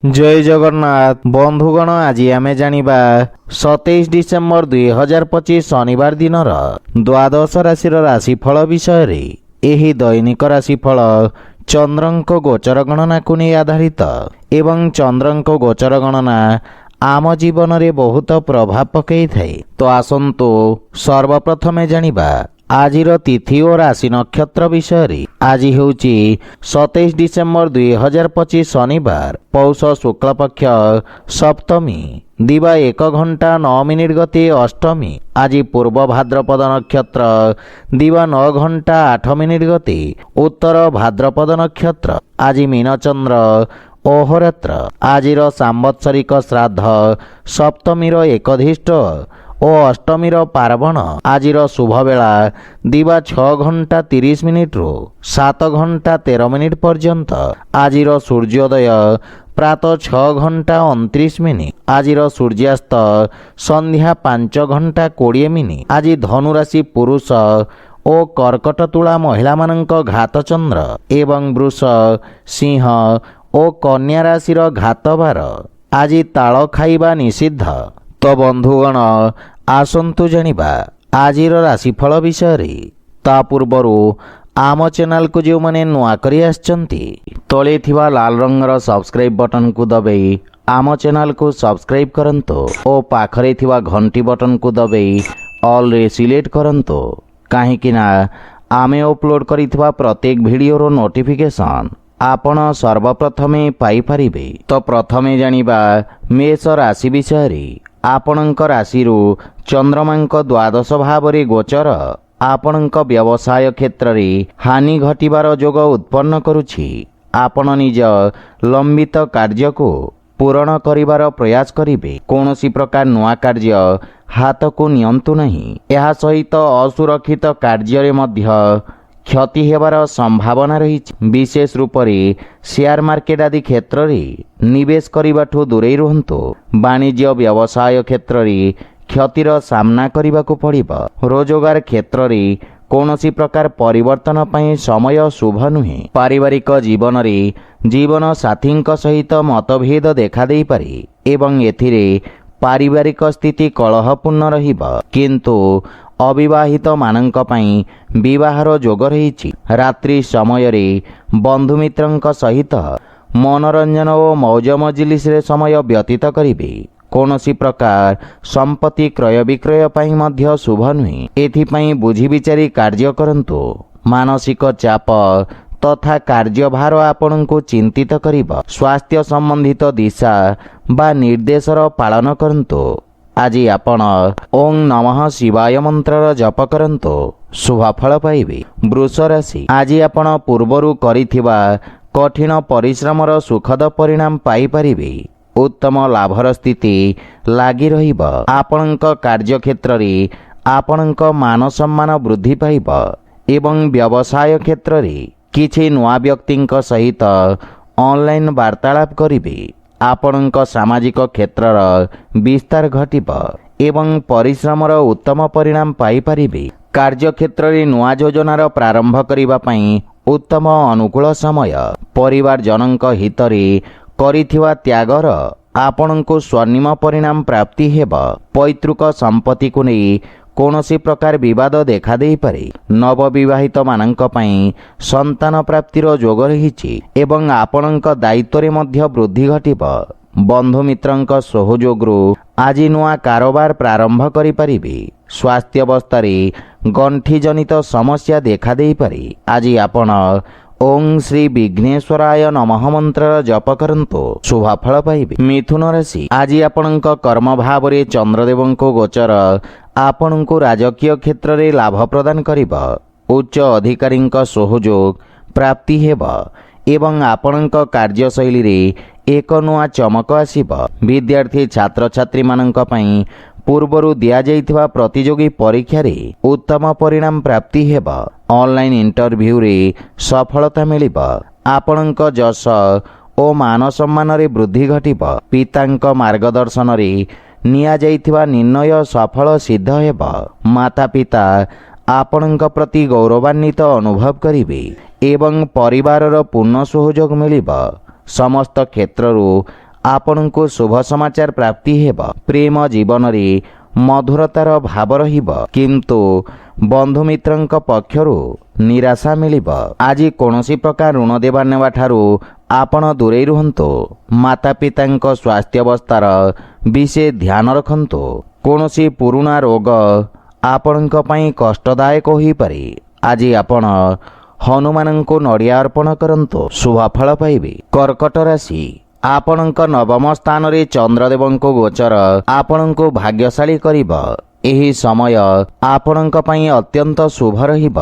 जय जगन्नाथ बंधुगण आज आमे जानिबा 27 डिसेम्बर 2025 शनिवार दिनर द्वादश राशि राशिफल विषय रे। एही दैनिक राशिफल चंद्रंक गोचर गणना को नहीं आधारित एवं चंद्रंक गोचर गणना आम जीवन रे बहुत प्रभाव पकई थाए। तो आसंतु सर्वप्रथमे जानिबा आजिर तिथि और राशि नक्षत्र विषय रे। आज हेउची 27 डिसेम्बर 2025 शनिवार पौष शुक्ल पक्ष सप्तमी दिवा 1 घंटा 9 मिनिट गति अष्टमी। आज पूर्व भाद्रपद नक्षत्र दिवा 9 घंटा 8 मिनिट गति उत्तर भाद्रपद नक्षत्र। आज मीनचंद्र अहोरात्र। आजिर सांवत्सरिक श्राद्ध सप्तमीर एकधिष्ट ओ अष्टमीर पार्वण। आजिर शुभ बेला दिवा 6 घंटा 30 मिनिट रु 7 घंटा 13 मिनिट पर्यंत। आजिर सूर्योदय प्रातः 6 घंटा 29 मिनिट। आजिर सूर्यास्त संध्या 5 घंटा 20 मिनिट। आज धनुराशि पुरुष ओ कर्कट तुला महिला मानक घात चंद्र एवं वृष सिंह ओ कन्या राशिर घात बार। आज ताल खाइबा निषिद्ध। तो बंधुगण आसंतु जानिबा आजिर राशिफल विषय रे। ता पूर्वरु आम चैनल को जो माने नुआ करी आछंती तले थिबा लाल रंगर सब्सक्राइब बटन को दबाई आम चैनल को सब्सक्राइब करंतो ओ पाखरे थिबा घंटी बटन को दबाई ऑल रे सिलेक्ट करंतो काहेकि ना आमे अपलोड करिथिबा प्रत्येक वीडियो रो नोटिफिकेशन आपण सर्वप्रथमे पाई परिबे। तो प्रथमे जानिबा मेष राशि विषय रे। आपणक राशि चंद्रमांक द्वादश भाव गोचर आपणक व्यवसाय क्षेत्र रे हानि घटिबार जोग उत्पन्न करुछि। आपण निज लंबित कार्य को पूरण करिबार प्रयास करिबे। कोनोसी प्रकार नुआ कार्य हाथ को नियंतु नहीं। यह सहित असुरक्षित कार्य रे मध्य क्षति हेबार संभावना रही। विशेष रूप से शेयर मार्केट आदि क्षेत्र रे निवेश करिबाठु दूरे रुहंतु। वाणिज्य व्यवसाय क्षेत्र रे क्षतिर सामना करिबाकु पड़िबो। रोजगार क्षेत्र रे कोनोसी प्रकार परिवर्तन पई समय शुभ नुहे। पारिवारिक जीवन रे जीवन साथींक सहित मतभेद देखा देई पारे एवं एथिरे पारिवारिक स्थिति कलहपूर्ण रहिबो। किंतु अविवाहित मानंक पई विवाहर जोग रही। रात्रि समय रे बंधु मित्रंक सहित मनोरंजन और मौज मजलिस रे समय व्यतीत करिवे। कोनोसी प्रकार संपत्ति क्रय विक्रय पई मध्य शुभ नुहे। एथिपई बुझी विचारी कार्य करंतु। मानसिक चाप तथा कार्यभार आपनकु चिंतित करिबो। स्वास्थ्य संबंधित दिशा बा निर्देशर पालन करंतु। आज आपण ओं नमः शिवाय मंत्र जप करंतु शुभ फल पाइबे। वृष राशि। आज आपण पूर्वरु करिथिबा कठिन परिश्रमर सुखद परिणाम पाई परिबे। उत्तम लाभर स्थिति लागी रहिबो। आपणक कार्य क्षेत्र रे आपणक मान सम्मान वृद्धि पाइबो एवं व्यवसाय क्षेत्र रे किछि नुआ व्यक्तिंक सहित ऑनलाइन वार्तालाप करिबे। आपणक सामाजिक क्षेत्रर विस्तार घटिबो एवं परिश्रमर उत्तम परिणाम पाई परिबे। कार्य क्षेत्र रे नुआ योजनार प्रारंभ करिबा पई उत्तम अनुकूल समय। परिवार जनक हित रे करिथिबा त्यागर आपणको स्वर्णिम परिणाम प्राप्ति हेबो। पैतृक संपत्ति को नहीं कोनोसी प्रकार विवाद देखा देई पारे। नवविवाहित मानंक पई संतान प्राप्तिर जोग रहिछि एवं आपणक दायित्व रे मध्य वृद्धि घटिबो। बंधु मित्रंक सहयोगरु आज नुआ कारोबार प्रारंभ करि परिबे। स्वास्थ्य अवस्था रे गंठी जनित समस्या देखा देई पारे। आज आपण ओं श्री विघ्नेश्वराय नमः मंत्र जप करंतु शुभ फल पाइबे। मिथुन राशि। आज आपणक कर्म भाव रे चंद्रदेवंको गोचर आपणको राजकीय क्षेत्र रे लाभ प्रदान करिबो। उच्च अधिकारींक सहयोग प्राप्ति हेबो एवं आपणक कार्यशैली रे एक नुआ चमक आसीबो। विद्यार्थी छात्र छात्री मानंक पई पूर्वरु दिया जाइथिबा प्रतियोगी परीक्षा रे उत्तम परिणाम प्राप्ति हेबो। ऑनलाइन इंटरव्यू रे सफलता मिलिबो। आपणक जस ओ मान सम्मान रे वृद्धि घटिबो। पितांक मार्गदर्शन रे निया जाइथिबा निर्णय सफल सिद्ध हेबो। माता पिता आपणक प्रति गौरवान्वित अनुभव करिवे एवं परिवारर पूर्ण सहयोग मिलिबो। समस्त क्षेत्ररु ଆପଣଙ୍କୁ ଶୁଭ ସମାଚାର ପ୍ରାପ୍ତି ହେବ। ପ୍ରେମ ଜୀବନରେ ମଧୁରତାର ଭାବ ରହିବ, କିନ୍ତୁ ବନ୍ଧୁମିତ୍ରଙ୍କ ପକ୍ଷରୁ ନିରାଶା ମିଳିବ। ଆଜି କୌଣସି ପ୍ରକାର ଋଣ ଦେବା ନେବା ଠାରୁ ଆପଣ ଦୂରେଇ ରୁହନ୍ତୁ। ମାତା ପିତାଙ୍କ ସ୍ୱାସ୍ଥ୍ୟାବସ୍ଥାର ବିଶେଷ ଧ୍ୟାନ ରଖନ୍ତୁ। କୌଣସି ପୁରୁଣା ରୋଗ ଆପଣଙ୍କ ପାଇଁ କଷ୍ଟଦାୟକ ହୋଇପାରେ। ଆଜି ଆପଣ ହନୁମାନଙ୍କୁ ନଡ଼ିଆ ଅର୍ପଣ କରନ୍ତୁ, ଶୁଭଫଳ ପାଇବେ। କର୍କଟ ରାଶି, ଆପଣଙ୍କ ନବମ ସ୍ଥାନରେ ଚନ୍ଦ୍ରଦେବଙ୍କ ଗୋଚର ଆପଣଙ୍କୁ ଭାଗ୍ୟଶାଳୀ କରିବ। ଏହି ସମୟ ଆପଣଙ୍କ ପାଇଁ ଅତ୍ୟନ୍ତ ଶୁଭ ରହିବ।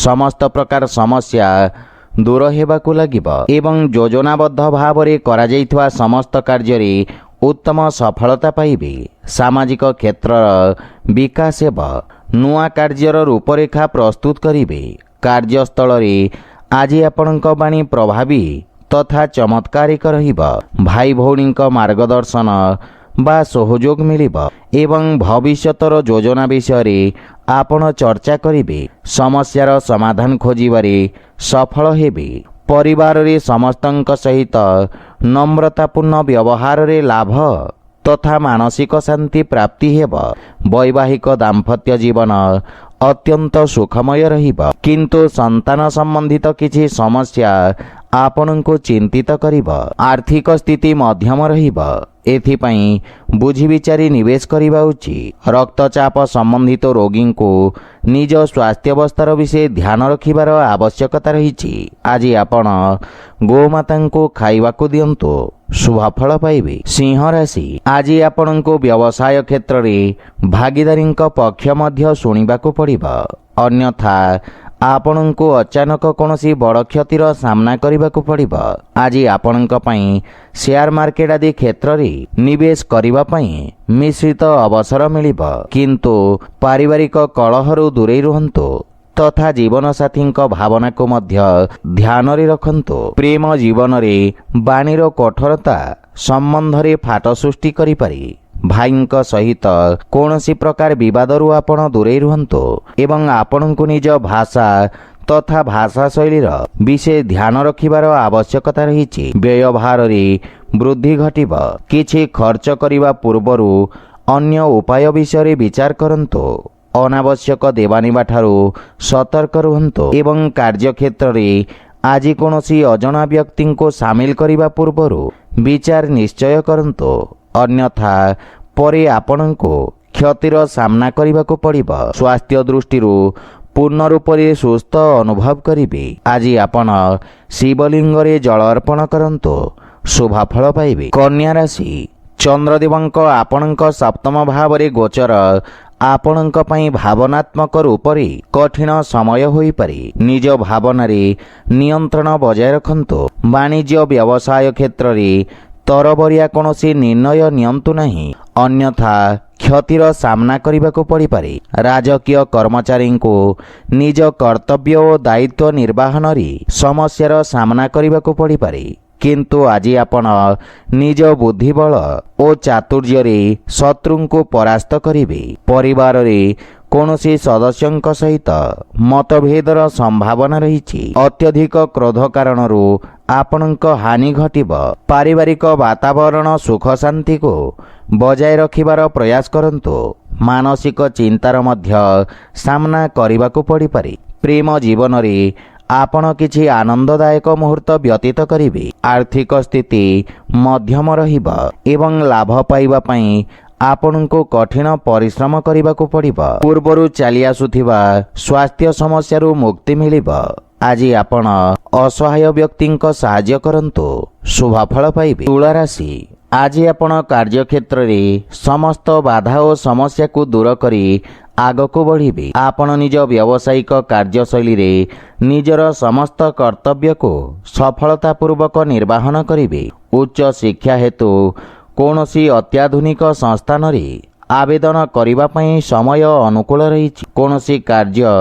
ସମସ୍ତ ପ୍ରକାର ସମସ୍ୟା ଦୂର ହେବାକୁ ଲାଗିବ ଏବଂ ଯୋଜନାବଦ୍ଧ ଭାବରେ କରାଯାଇଥିବା ସମସ୍ତ କାର୍ଯ୍ୟରେ ଉତ୍ତମ ସଫଳତା ପାଇବେ। ସାମାଜିକ କ୍ଷେତ୍ରର ବିକାଶ ହେବ। ନୂଆ କାର୍ଯ୍ୟର ରୂପରେଖା ପ୍ରସ୍ତୁତ କରିବେ। କାର୍ଯ୍ୟସ୍ଥଳରେ ଆଜି ଆପଣଙ୍କ ବାଣୀ ପ୍ରଭାବୀ ତଥା ଚମତ୍କାରିକ ରହିବ। ଭାଇ ଭଉଣୀଙ୍କ ମାର୍ଗଦର୍ଶନ ବା ସହଯୋଗ ମିଳିବ ଏବଂ ଭବିଷ୍ୟତର ଯୋଜନା ବିଷୟରେ ଆପଣ ଚର୍ଚ୍ଚା କରିବେ। ସମସ୍ୟାର ସମାଧାନ ଖୋଜିବାରେ ସଫଳ ହେବେ। ପରିବାରରେ ସମସ୍ତଙ୍କ ସହିତ ନମ୍ରତାପୂର୍ଣ୍ଣ ବ୍ୟବହାରରେ ଲାଭ ତଥା ମାନସିକ ଶାନ୍ତି ପ୍ରାପ୍ତି ହେବ। ବୈବାହିକ ଦାମ୍ପତ୍ୟ ଜୀବନ ଅତ୍ୟନ୍ତ ସୁଖମୟ ରହିବ, କିନ୍ତୁ ସନ୍ତାନ ସମ୍ବନ୍ଧିତ କିଛି ସମସ୍ୟା ଆପଣଙ୍କୁ ଚିନ୍ତିତ କରିବ। ଆର୍ଥିକ ସ୍ଥିତି ମଧ୍ୟମ ରହିବ, ଏଥିପାଇଁ ବୁଝି ବିଚାରି ନିବେଶ କରିବା ଉଚିତ। ରକ୍ତଚାପ ସମ୍ବନ୍ଧିତ ରୋଗୀଙ୍କୁ ନିଜ ସ୍ୱାସ୍ଥ୍ୟାବସ୍ଥାର ବିଷୟ ଧ୍ୟାନ ରଖିବାର ଆବଶ୍ୟକତା ରହିଛି। ଆଜି ଆପଣ ଗୋମାତାଙ୍କୁ ଖାଇବାକୁ ଦିଅନ୍ତୁ, ଶୁଭଫଳ ପାଇବେ। ସିଂହ ରାଶି, ଆଜି ଆପଣଙ୍କୁ ବ୍ୟବସାୟ କ୍ଷେତ୍ରରେ ଭାଗିଦାରୀଙ୍କ ପକ୍ଷ ମଧ୍ୟ ଶୁଣିବାକୁ ପଡ଼ିବ, ଅନ୍ୟଥା ଆପଣଙ୍କୁ ଅଚାନକ କୌଣସି ବଡ଼ କ୍ଷତିର ସାମ୍ନା କରିବାକୁ ପଡ଼ିବ। ଆଜି ଆପଣଙ୍କ ପାଇଁ ସେୟାର ମାର୍କେଟ ଆଦି କ୍ଷେତ୍ରରେ ନିବେଶ କରିବା ପାଇଁ ମିଶ୍ରିତ ଅବସର ମିଳିବ, କିନ୍ତୁ ପାରିବାରିକ କଳହରୁ ଦୂରେଇ ରୁହନ୍ତୁ ତଥା ଜୀବନସାଥୀଙ୍କ ଭାବନାକୁ ମଧ୍ୟ ଧ୍ୟାନରେ ରଖନ୍ତୁ। ପ୍ରେମ ଜୀବନରେ ବାଣୀର କଠୋରତା ସମ୍ବନ୍ଧରେ ଫାଟ ସୃଷ୍ଟି କରିପାରେ। ଭାଇଙ୍କ ସହିତ କୌଣସି ପ୍ରକାର ବିବାଦରୁ ଆପଣ ଦୂରେଇ ରୁହନ୍ତୁ ଏବଂ ଆପଣଙ୍କୁ ନିଜ ଭାଷା ତଥା ଭାଷା ଶୈଳୀର ବିଶେଷ ଧ୍ୟାନ ରଖିବାର ଆବଶ୍ୟକତା ରହିଛି। ବ୍ୟୟଭାରରେ ବୃଦ୍ଧି ଘଟିବ। କିଛି ଖର୍ଚ୍ଚ କରିବା ପୂର୍ବରୁ ଅନ୍ୟ ଉପାୟ ବିଷୟରେ ବିଚାର କରନ୍ତୁ। ଅନାବଶ୍ୟକ ଦେବାନେବା ଠାରୁ ସତର୍କ ରୁହନ୍ତୁ ଏବଂ କାର୍ଯ୍ୟକ୍ଷେତ୍ରରେ ଆଜି କୌଣସି ଅଜଣା ବ୍ୟକ୍ତିଙ୍କୁ ସାମିଲ କରିବା ପୂର୍ବରୁ ବିଚାର ନିଶ୍ଚୟ କରନ୍ତୁ, ଅନ୍ୟଥା ପରେ ଆପଣଙ୍କୁ କ୍ଷତିର ସାମ୍ନା କରିବାକୁ ପଡ଼ିବ। ସ୍ୱାସ୍ଥ୍ୟ ଦୃଷ୍ଟିରୁ ପୂର୍ଣ୍ଣ ରୂପରେ ସୁସ୍ଥ ଅନୁଭବ କରିବେ। ଆଜି ଆପଣ ଶିବଲିଙ୍ଗରେ ଜଳ ଅର୍ପଣ କରନ୍ତୁ, ଶୁଭଫଳ ପାଇବେ। କନ୍ୟା ରାଶି, ଚନ୍ଦ୍ରଦେବଙ୍କ ଆପଣଙ୍କ ସପ୍ତମ ଭାବରେ ଗୋଚର ଆପଣଙ୍କ ପାଇଁ ଭାବନାତ୍ମକ ରୂପରେ କଠିନ ସମୟ ହୋଇପାରେ। ନିଜ ଭାବନାରେ ନିୟନ୍ତ୍ରଣ ବଜାୟ ରଖନ୍ତୁ। ବାଣିଜ୍ୟ ବ୍ୟବସାୟ କ୍ଷେତ୍ରରେ ତରବରିଆ କୌଣସି ନିର୍ଣ୍ଣୟ ନିଅନ୍ତୁ ନାହିଁ, ଅନ୍ୟଥା କ୍ଷତିର ସାମ୍ନା କରିବାକୁ ପଡ଼ିପାରେ। ରାଜକୀୟ କର୍ମଚାରୀଙ୍କୁ ନିଜ କର୍ତ୍ତବ୍ୟ ଓ ଦାୟିତ୍ୱ ନିର୍ବାହନରେ ସମସ୍ୟାର ସାମ୍ନା କରିବାକୁ ପଡ଼ିପାରେ, କିନ୍ତୁ ଆଜି ଆପଣ ନିଜ ବୁଦ୍ଧିବଳ ଓ ଚାତୁର୍ଯ୍ୟରେ ଶତ୍ରୁଙ୍କୁ ପରାସ୍ତ କରିବେ। ପରିବାରରେ କୌଣସି ସଦସ୍ୟଙ୍କ ସହିତ ମତଭେଦର ସମ୍ଭାବନା ରହିଛି। ଅତ୍ୟଧିକ କ୍ରୋଧ କାରଣରୁ ଆପଣଙ୍କ ହାନି ଘଟିବ। ପାରିବାରିକ ବାତାବରଣ ସୁଖ ଶାନ୍ତିକୁ ବଜାୟ ରଖିବାର ପ୍ରୟାସ କରନ୍ତୁ। ମାନସିକ ଚିନ୍ତାର ମଧ୍ୟ ସାମ୍ନା କରିବାକୁ ପଡ଼ିପାରେ। ପ୍ରେମ ଜୀବନରେ ଆପଣ କିଛି ଆନନ୍ଦଦାୟକ ମୁହୂର୍ତ୍ତ ବ୍ୟତୀତ କରିବେ। ଆର୍ଥିକ ସ୍ଥିତି ମଧ୍ୟମ ରହିବ ଏବଂ ଲାଭ ପାଇବା ପାଇଁ ଆପଣଙ୍କୁ କଠିନ ପରିଶ୍ରମ କରିବାକୁ ପଡ଼ିବ। ପୂର୍ବରୁ ଚାଲି ଆସୁଥିବା ସ୍ୱାସ୍ଥ୍ୟ ସମସ୍ୟାରୁ ମୁକ୍ତି ମିଳିବ। ଆଜି ଆପଣ ଅସହାୟ ବ୍ୟକ୍ତିଙ୍କ ସାହାଯ୍ୟ କରନ୍ତୁ, ଶୁଭଫଳ ପାଇବେ। ତୁଳା ରାଶି, ଆଜି ଆପଣ କାର୍ଯ୍ୟକ୍ଷେତ୍ରରେ ସମସ୍ତ ବାଧା ଓ ସମସ୍ୟାକୁ ଦୂର କରି ଆଗକୁ ବଢ଼ିବେ। ଆପଣ ନିଜ ବ୍ୟବସାୟିକ କାର୍ଯ୍ୟଶୈଳୀରେ ନିଜର ସମସ୍ତ କର୍ତ୍ତବ୍ୟକୁ ସଫଳତାପୂର୍ବକ ନିର୍ବାହନ କରିବେ। ଉଚ୍ଚ ଶିକ୍ଷା ହେତୁ କୌଣସି ଅତ୍ୟାଧୁନିକ ସଂସ୍ଥାନରେ ଆବେଦନ କରିବା ପାଇଁ ସମୟ ଅନୁକୂଳ ରହିଛି। କୌଣସି କାର୍ଯ୍ୟ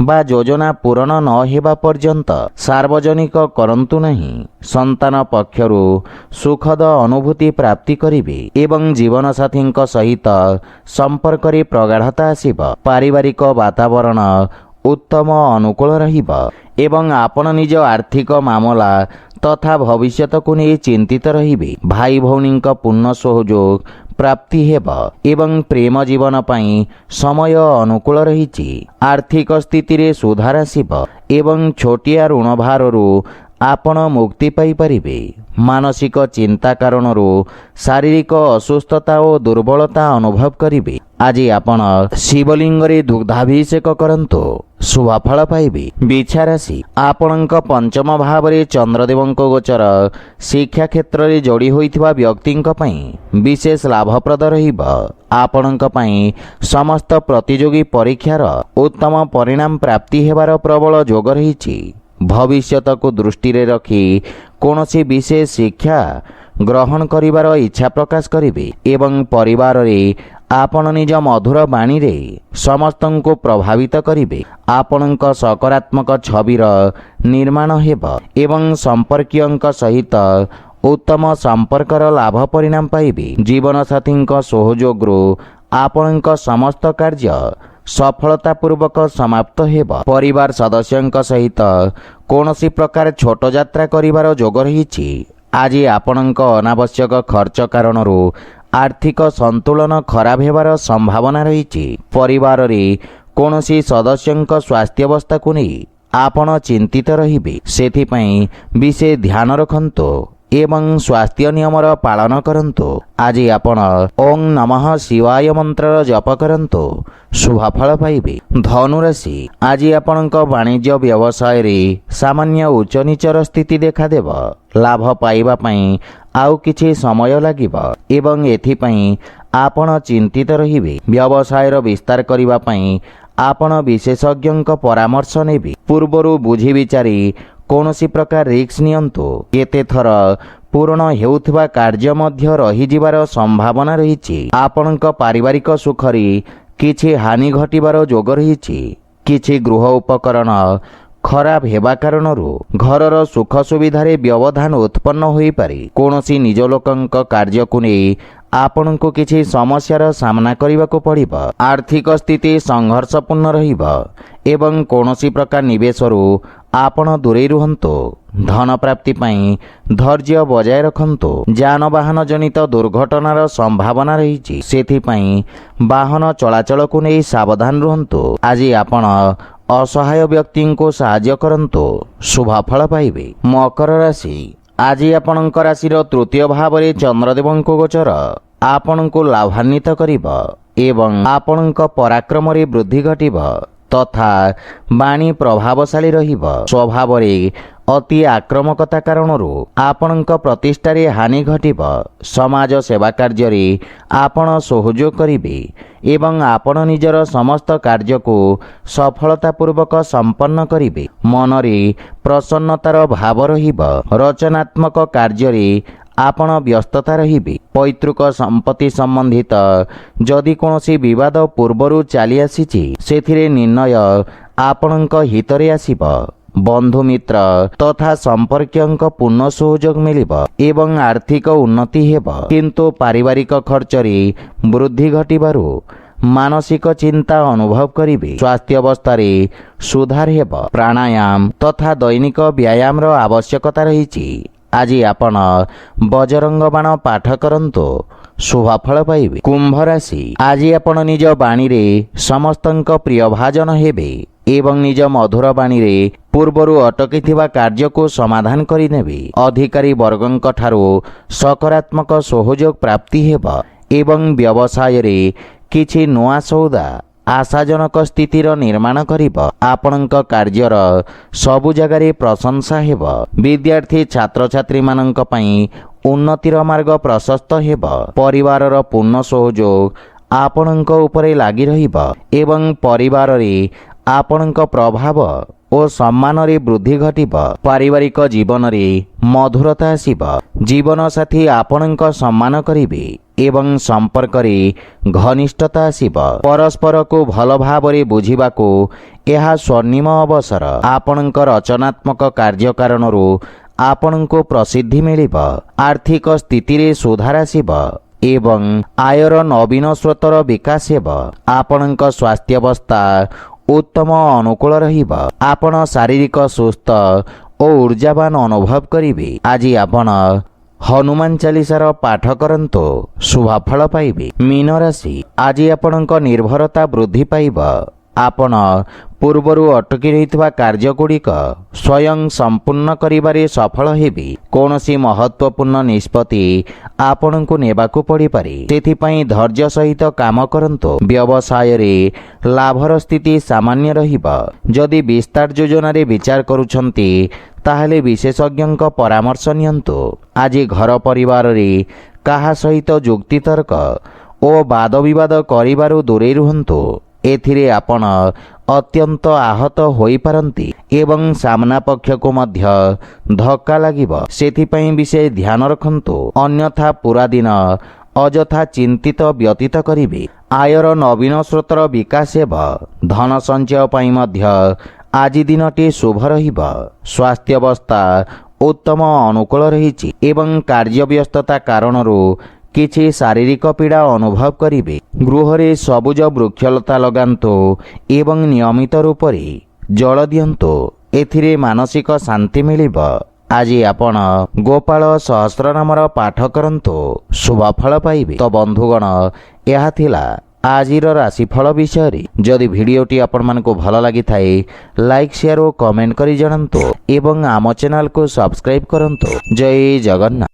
ବା ଯୋଜନା ପୂରଣ ନ ହେବା ପର୍ଯ୍ୟନ୍ତ ସାର୍ବଜନିକ କରନ୍ତୁ ନାହିଁ। ସନ୍ତାନ ପକ୍ଷରୁ ସୁଖଦ ଅନୁଭୂତି ପ୍ରାପ୍ତି କରିବେ ଏବଂ ଜୀବନସାଥୀଙ୍କ ସହିତ ସମ୍ପର୍କରେ ପ୍ରଗାଢ଼ତା ଆସିବ। ପାରିବାରିକ ବାତାବରଣ उत्तम अनुकूल रहिब एवं आपण निज आर्थिक मामला तथा भविष्यत को नहीं चिंतित रहिबे। भाई भौणी पूर्ण सहयोग प्राप्ति हेब एवं प्रेम जीवन पाई समय अनुकूल रहिछि। आर्थिक स्थिति रे सुधार आसिब एवं छोटिया ऋण भारु आपण मुक्ति पाई परिबे। मानसिक चिंता कारणरू शारीरिक असुस्थता और दुर्बलता अनुभव करिबे। आज आपण शिवलिंग रे दुग्धाभिषेक करंतु शुभफल पाइबे। बिछा राशि आपणक पंचम भाव रे चंद्रदेवंक गोचर शिक्षा क्षेत्र रे जोड़ी होइथिबा व्यक्तिंक पई विशेष लाभप्रद रहिब। आपणक पई समस्त प्रतियोगी परीक्षार उत्तम परिणाम प्राप्ति हेबार प्रबल जोग रहिछि। भविष्यत को दृष्टि रे रखी कौनसी विशेष शिक्षा ग्रहण करिवार इच्छा प्रकाश करिवे एवं परिवार रे आपण निज मधुर बाणी रे समस्तन को प्रभावित करिवे। आपणक सकारात्मक छविर निर्माण हेब एवं संपर्कीयंक सहित उत्तम संपर्कर लाभ परिणाम पाइबे। जीवन साथींक सहयोगरू आपणक समस्त कार्य सफलतापूर्वक समाप्त हेब। परिवार सदस्यंक सहित कौनसी प्रकार छोट यात्रा करिवार जोग रहिछि। आज आपणक अनावश्यक खर्च कारणरू आर्थिक संतुलन खराब हेबार संभावना रहिछि। परिवार रे कौनसी सदस्यंक स्वास्थ्यावस्था को नहीं आपण चिंतित रहिबे। सेथिपई विशेष ध्यान रखंतु एवं स्वास्थ्य नियमर पालन करंतु। आज आपण ओं नमः शिवाय मंत्र जप करंतु शुभफल पाइबे। धनुराशि आज आपणक वाणिज्य व्यवसाय रे सामान्य उच्च नीचर स्थिति देखा देब। लाभ पाइबा पई आउ किछि समय लागिब एवं एथिपई आपण चिंतित रहिबे। व्यवसायर विस्तार करिबा पई आपण विशेषज्ञक परामर्श नेबे। पूर्वरु बुझी विचारी कौनसी प्रकार रिस्क नियंतु। केते थर पूर्ण हेउथबा कार्य मध्य रही जिबार संभावना रहिछि। आपणक पारिवारिक सुखरी किछि हानि घटिबार जोग रहिछि। किछि गृह उपकरण खराब हेबा कारणरू घरर सुख सुविधारे व्यवधान उत्पन्न होई पारे। कौनसी निज लोकंक कार्य को नहीं आपनको किछि समस्यार सामना करबाको पड़िब। आर्थिक स्थिति संघर्षपूर्ण रहिब एवं कौनसी प्रकार निवेशरू आपण दूरे रुहंतु। धन प्राप्ति पाई धैर्य बजाय रखंतु। जानवाहन जनित दुर्घटनार संभावना रहिछि। सेथिपाई वाहन चलाचल को नहीं सावधान रुहंतु। आज आपण असहाय व्यक्ति को साहाय्य करंतु शुभफल पाइबे। मकर राशि आज आपणक राशिर तृतीय भाव रे चंद्रदेवंक गोचर आपणको लाभान्वित करिब एवं आपणक पराक्रम रे वृद्धि घटिब तथा बाणी प्रभावशाली रहिब। स्वभाव रे अति आक्रमकता कारणरू आपणक प्रतिष्ठार हानि घटिब। समाज सेवा कार्य रे आपण सहयोग करिबे एवं आपण निजर समस्त कार्य को सफलतापूर्वक संपन्न करिबे। मन रे प्रसन्नतार भाव रहिब। रचनात्मक कार्य रे आपण व्यस्तता रहिबे। पैतृक संपत्ति संबंधित जदि कौनसी विवाद पूर्वरु चली आसीछि सेथिरे निर्णय आपणक हितरे आसिब। बंधु मित्र तथा संपर्कीयंक पूर्ण सहयोग मिलिब एवं आर्थिक उन्नति हेब। किंतु पारिवारिक खर्च रे वृद्धि घटिबारु मानसिक चिंता अनुभव करिबे। स्वास्थ्य अवस्था रे सुधार हेब। प्राणायाम तथा दैनिक व्यायाम रो आवश्यकता रहिछि। आज आपण बजरंग बाण पाठ करंतु शुभफल पाइबे। कुंभ राशि आज आपण निज बाणी रे समस्तंक प्रिय भाजन हेबे एवं निज मधुर बाणी रे पूर्वरु अटकिथिबा कार्य को समाधान करिनेबे। अधिकारी वर्गंक ठारू सकारात्मक सहयोग प्राप्ति हेब एवं व्यवसाय रे किछि नुआ सौदा आशाजनक स्थितिर निर्माण करिब। आपणक कार्यर सबु जगारे प्रशंसा हेब। विद्यार्थी छात्र छात्री माननक पई उन्नतिर मार्ग प्रशस्त हेब। परिवारर पूर्ण सहयोग आपणक उपरे लागि रहिब एवं परिवार रे आपणक प्रभाव और सम्मान रे वृद्धि घटिब। पारिवारिक जीवन रे मधुरता आसिब। जीवन साथी आपणक सम्मान करिबे एवं संपर्क रे घनिष्ठता आसिब। परस्पर को भल भाव रे बुझिबाको एहा स्वर्णिम अवसर। आपणक रचनात्मक कार्य कारणरू आपणको प्रसिद्धि मिलिब। आर्थिक स्थिति रे सुधार आसिब एवं आयर नवीन स्रोतर विकास हेब। आपणक स्वास्थ्यावस्था उत्तम अनुकूल रहिब। आपण शारीरिक सुस्थ और ऊर्जावान अनुभव करिवे। आज आपण हनुमान चालीसार पाठ करंतु शुभफल पाइबे। मीन राशि आज आपणक निर्भरता वृद्धि पाइब। आपण पूर्वरु अटकी रहितवा कार्यगुड़िक स्वयं संपूर्ण करिबारे सफल हेबे। कौनसी महत्वपूर्ण निष्पत्ति आपणको नेबाकू पड़ी पारे, सेथिपई धैर्य सहित काम करंतु। व्यवसाय रे लाभर स्थिति सामान्य रहिब। जदि विस्तार योजना रे विचार करूछंती ताहले विशेषज्ञ परामर्श नियंतु। आज घर परिवार रे काहा सहित जुक्तितर्क ओ वाद विवाद करिबारु दूरे रुहंतु। एथिरे आपण अत्यंत आहत होई पारंती एवं सामना पक्ष को मध्य धक्का लागिब। सेथिपई विषय ध्यान रखंतु, अन्यथा पूरा दिन अजथा चिंतित व्यतीत करिवे। आयर नवीन स्रोतर विकास हेब। धन संचय पई मध्य आज दिनटी शुभ रहिब। स्वास्थ्य अवस्था उत्तम अनुकूल रहिछि एवं कार्य व्यस्तता कारणरू किछि शारीरिक पीड़ा अनुभव करिवे। गृह रे सबुज वृक्षलता लगांतु एवं नियमित रूप रे जल दियंतु। एथिरे मानसिक शांति मिलिब। आज आपण गोपाल सहस्र नामर पाठ करंतु शुभफल पाइबे। तो बंधुगण, यह थिला आजिर राशिफल विषय। जदि भिडियोटी आपण मानकु भल लागि थाए लाइक शेयर और कमेंट करी जणांतु एवं आम चैनल को सब्सक्राइब करंतु। जय जगन्नाथ।